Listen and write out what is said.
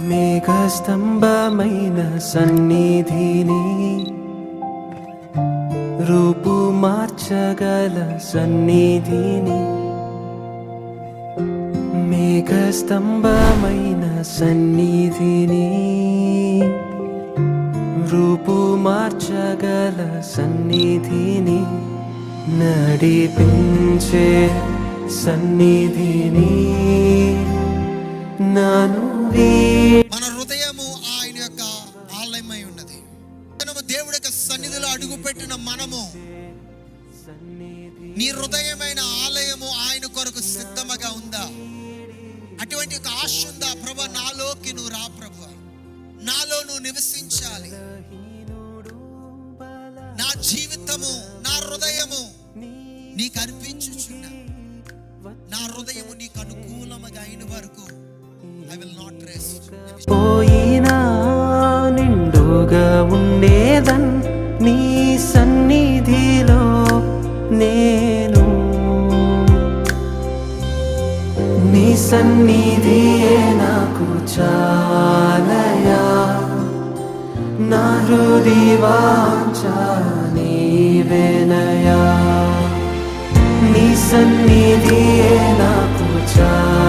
మేఘస్తంభమైన సన్నిధిని రూపు మార్చగల సన్నిధిని, మేఘస్తంభమైన సన్నిధిని రూపు మార్చగల సన్నిధిని, నడిపించే సన్నిధిని నన్ను. మన హృదయము ఆయన యొక్క ఆలయమై ఉన్నది. దేవుడి యొక్క సన్నిధిలో అడుగుపెట్టిన మనము, నీ హృదయమైన ఆలయము ఆయన కొరకు సిద్ధముగా ఉందా? అటువంటి ఒక ఆశ ఉందా? ప్రభు, నాలోకి నువ్వు రా ప్రభు, నాలో నువ్వు నివసించాలి. నా జీవితము, నా హృదయము నీకు అర్పించుచున్నా. నా హృదయము నీకు అనుకూలముగా అయిన వరకు I will not rest. పోయినా నిండుగా ఉండేదన్ నీ సన్నిధిలో నేను, నీ సన్నిధియే నాకు చాలయా, నా హృదయ వాంఛ నీవేనయా, నీ సన్నిధియే నాకు చాలయా.